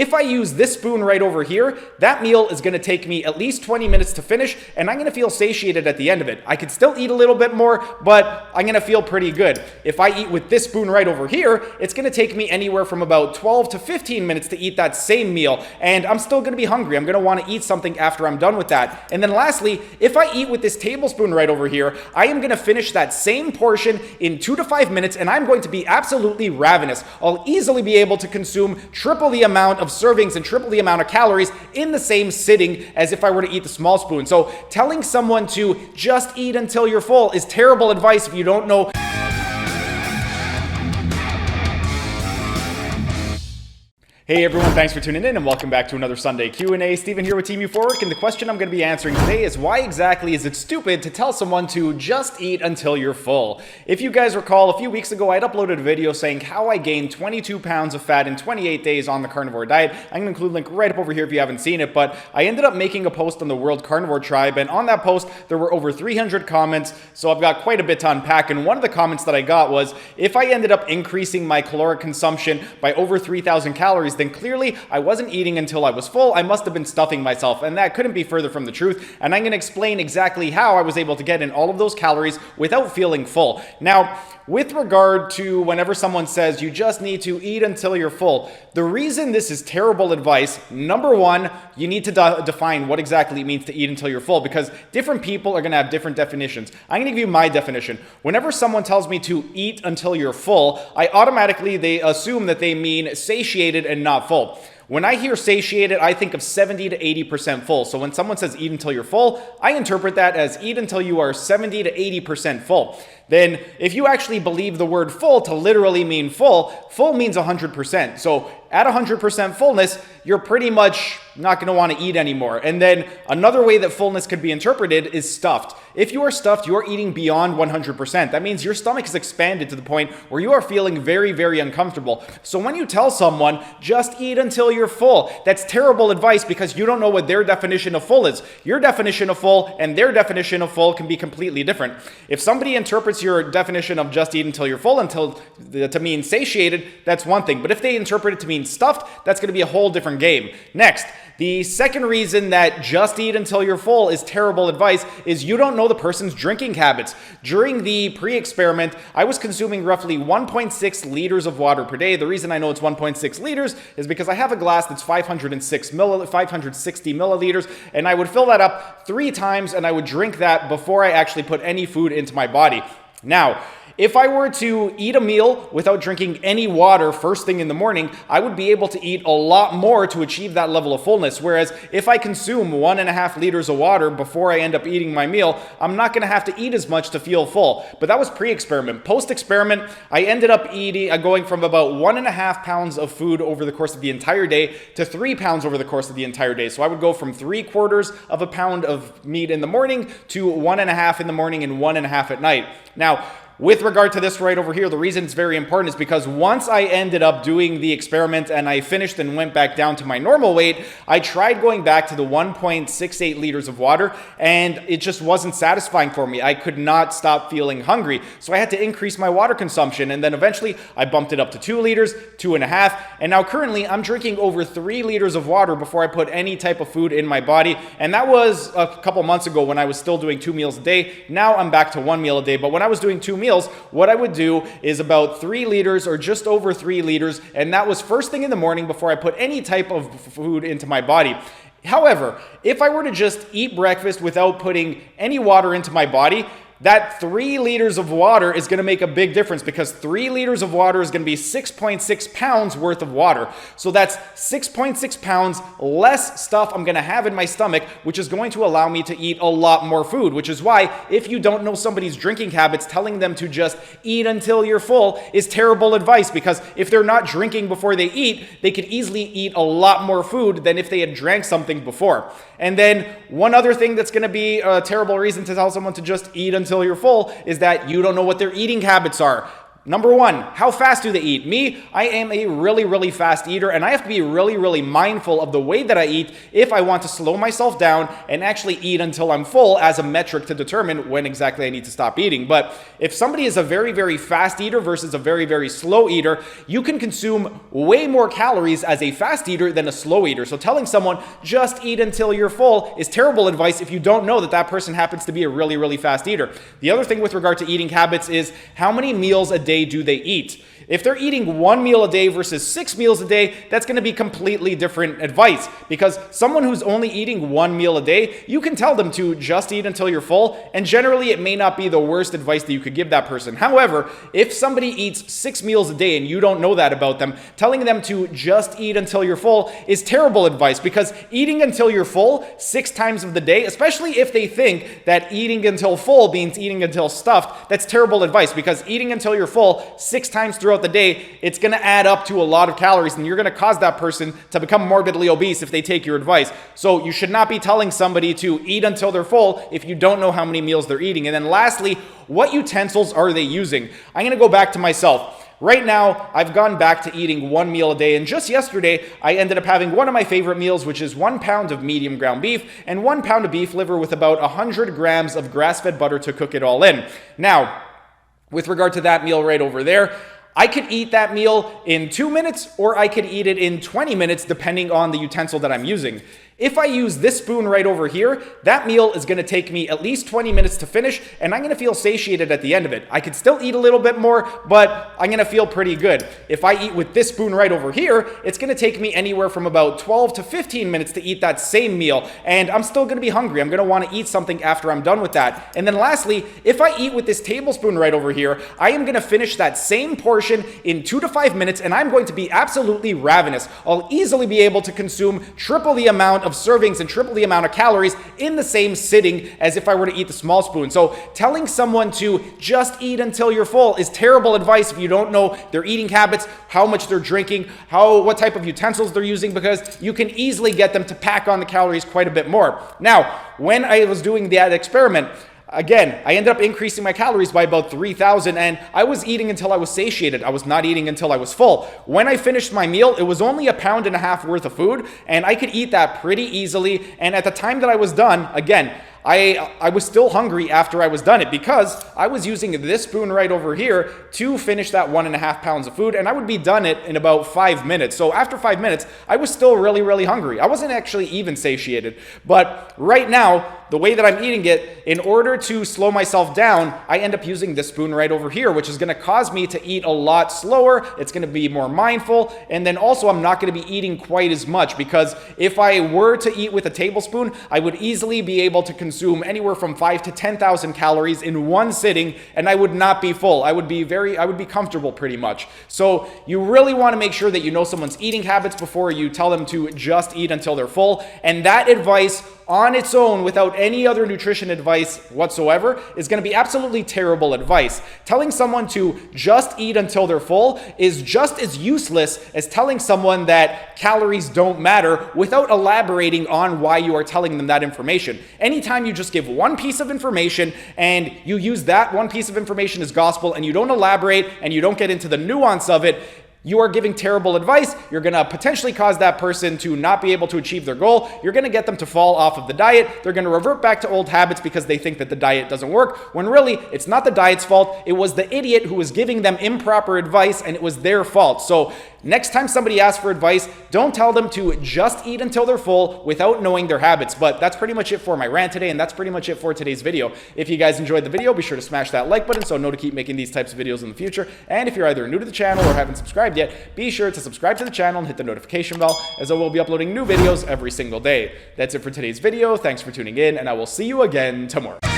If I use this spoon right over here, that meal is going to take me at least 20 minutes to finish, and I'm going to feel satiated at the end of it. I could still eat a little bit more, but I'm going to feel pretty good. If I eat with this spoon right over here, it's going to take me anywhere from about 12 to 15 minutes to eat that same meal, and I'm still going to be hungry. I'm going to want to eat something after I'm done with that. And then lastly, if I eat with this tablespoon right over here, I am going to finish that same portion in 2 to 5 minutes, and I'm going to be absolutely ravenous. I'll easily be able to consume triple the amount of servings and triple the amount of calories in the same sitting as if I were to eat the small spoon. So telling someone to just eat until you're full is terrible advice if you don't know. Hey everyone, thanks for tuning in and welcome back to another Sunday Q&A. Steven here with Team Euphoric, and the question I'm going to be answering today is why exactly is it stupid to tell someone to just eat until you're full? If you guys recall, a few weeks ago I'd uploaded a video saying how I gained 22 pounds of fat in 28 days on the carnivore diet. I'm going to include a link right up over here if you haven't seen it, but I ended up making a post on the World Carnivore Tribe, and on that post there were over 300 comments, so I've got quite a bit to unpack. And one of the comments that I got was, if I ended up increasing my caloric consumption by over 3,000 calories, then clearly I wasn't eating until I was full. I must have been stuffing myself, and that couldn't be further from the truth. And I'm going to explain exactly how I was able to get in all of those calories without feeling full. Now, with regard to whenever someone says you just need to eat until you're full, the reason this is terrible advice, number one, you need to define what exactly it means to eat until you're full, because different people are going to have different definitions. I'm going to give you my definition. Whenever someone tells me to eat until you're full, they assume that they mean satiated and not full. When I hear satiated, I think of 70 to 80% full. So when someone says eat until you're full, I interpret that as eat until you are 70 to 80% full. Then if you actually believe the word full to literally mean full, full means 100%. So at 100% fullness, you're pretty much not going to want to eat anymore. And then another way that fullness could be interpreted is stuffed. If you are stuffed, you're eating beyond 100%. That means your stomach is expanded to the point where you are feeling very, very uncomfortable. So when you tell someone, just eat until you're full, that's terrible advice, because you don't know what their definition of full is. Your definition of full and their definition of full can be completely different. If somebody interprets your definition of just eat until you're full to mean satiated, that's one thing. But if they interpret it to mean stuffed, that's going to be a whole different game. Next, the second reason that just eat until you're full is terrible advice is you don't know the person's drinking habits. During the pre-experiment, I was consuming roughly 1.6 liters of water per day. The reason I know it's 1.6 liters is because I have a glass that's 560 milliliters, and I would fill that up 3 times, and I would drink that before I actually put any food into my body. Now, if I were to eat a meal without drinking any water first thing in the morning, I would be able to eat a lot more to achieve that level of fullness. Whereas if I consume 1.5 liters of water before I end up eating my meal, I'm not going to have to eat as much to feel full. But that was pre-experiment. Post-experiment, I ended up going from about 1.5 pounds of food over the course of the entire day to 3 pounds over the course of the entire day. So I would go from 3/4 of a pound of meat in the morning to 1.5 in the morning and 1.5 at night. Now, with regard to this right over here, the reason it's very important is because once I ended up doing the experiment and I finished and went back down to my normal weight, I tried going back to the 1.68 liters of water, and it just wasn't satisfying for me. I could not stop feeling hungry. So I had to increase my water consumption, and then eventually I bumped it up to 2 liters, 2.5, and now currently I'm drinking over 3 liters of water before I put any type of food in my body. And that was a couple months ago when I was still doing 2 meals a day. Now I'm back to 1 meal a day, but when I was doing 2 meals, what I would do is about 3 liters or just over 3 liters, and that was first thing in the morning before I put any type of food into my body. However, if I were to just eat breakfast without putting any water into my body, that 3 liters of water is going to make a big difference, because 3 liters of water is going to be 6.6 pounds worth of water. So that's 6.6 pounds less stuff I'm going to have in my stomach, which is going to allow me to eat a lot more food, which is why if you don't know somebody's drinking habits, telling them to just eat until you're full is terrible advice, because if they're not drinking before they eat, they could easily eat a lot more food than if they had drank something before. And then one other thing that's going to be a terrible reason to tell someone to just eat until you're full is that you don't know what their eating habits are. Number one, how fast do they eat? Me, I am a really fast eater, and I have to be really mindful of the way that I eat if I want to slow myself down and actually eat until I'm full as a metric to determine when exactly I need to stop eating. But if somebody is a very fast eater versus a very slow eater, you can consume way more calories as a fast eater than a slow eater. So telling someone just eat until you're full is terrible advice if you don't know that that person happens to be a really fast eater. The other thing with regard to eating habits is how many meals a day do they eat? If they're eating 1 meal a day versus 6 meals a day, that's going to be completely different advice, because someone who's only eating 1 meal a day, you can tell them to just eat until you're full, and generally it may not be the worst advice that you could give that person. However, if somebody eats 6 meals a day and you don't know that about them, telling them to just eat until you're full is terrible advice, because eating until you're full 6 times of the day, especially if they think that eating until full means eating until stuffed, that's terrible advice, because eating until you're full 6 times throughout the day, it's going to add up to a lot of calories, and you're going to cause that person to become morbidly obese if they take your advice. So you should not be telling somebody to eat until they're full if you don't know how many meals they're eating. And then lastly, what utensils are they using? I'm going to go back to myself. Right now, I've gone back to eating 1 meal a day, and just yesterday, I ended up having one of my favorite meals, which is 1 pound of medium ground beef and 1 pound of beef liver with about 100 grams of grass-fed butter to cook it all in. Now, with regard to that meal right over there, I could eat that meal in 2 minutes, or I could eat it in 20 minutes, depending on the utensil that I'm using. If I use this spoon right over here, that meal is going to take me at least 20 minutes to finish, and I'm going to feel satiated at the end of it. I could still eat a little bit more, but I'm going to feel pretty good. If I eat with this spoon right over here, it's going to take me anywhere from about 12 to 15 minutes to eat that same meal, and I'm still going to be hungry. I'm going to want to eat something after I'm done with that. And then lastly, if I eat with this tablespoon right over here, I am going to finish that same portion in 2 to 5 minutes, and I'm going to be absolutely ravenous. I'll easily be able to consume triple the amount of servings and triple the amount of calories in the same sitting as if I were to eat the small spoon. So telling someone to just eat until you're full is terrible advice if you don't know their eating habits, how much they're drinking, what type of utensils they're using, because you can easily get them to pack on the calories quite a bit more. Now, when I was doing that experiment, again, I ended up increasing my calories by about 3,000, and I was eating until I was satiated. I was not eating until I was full. When I finished my meal, it was only 1.5 pounds worth of food, and I could eat that pretty easily. And at the time that I was done, again, I was still hungry after I was done it, because I was using this spoon right over here to finish that 1.5 pounds of food, and I would be done it in about 5 minutes. So after 5 minutes, I was still really hungry. I wasn't actually even satiated. But right now, the way that I'm eating it, in order to slow myself down, I end up using this spoon right over here, which is going to cause me to eat a lot slower. It's going to be more mindful, and then also I'm not going to be eating quite as much, because if I were to eat with a tablespoon, I would easily be able to consume anywhere from 5,000 to 10,000 calories in one sitting, and I would not be full. I would be comfortable pretty much. So you really want to make sure that you know someone's eating habits before you tell them to just eat until they're full. And that advice on its own, without any other nutrition advice whatsoever, is going to be absolutely terrible advice. Telling someone to just eat until they're full is just as useless as telling someone that calories don't matter without elaborating on why you are telling them that information. Anytime you just give one piece of information and you use that one piece of information as gospel, and you don't elaborate and you don't get into the nuance of it, you are giving terrible advice. You're going to potentially cause that person to not be able to achieve their goal. You're going to get them to fall off of the diet. They're going to revert back to old habits because they think that the diet doesn't work, when really it's not the diet's fault. It was the idiot who was giving them improper advice, and it was their fault. So next time somebody asks for advice, don't tell them to just eat until they're full without knowing their habits. But that's pretty much it for my rant today, and that's pretty much it for today's video. If you guys enjoyed the video, be sure to smash that like button so I know to keep making these types of videos in the future. And if you're either new to the channel or haven't subscribed yet, be sure to subscribe to the channel and hit the notification bell, as I will be uploading new videos every single day. That's it for today's video. Thanks for tuning in, and I will see you again tomorrow.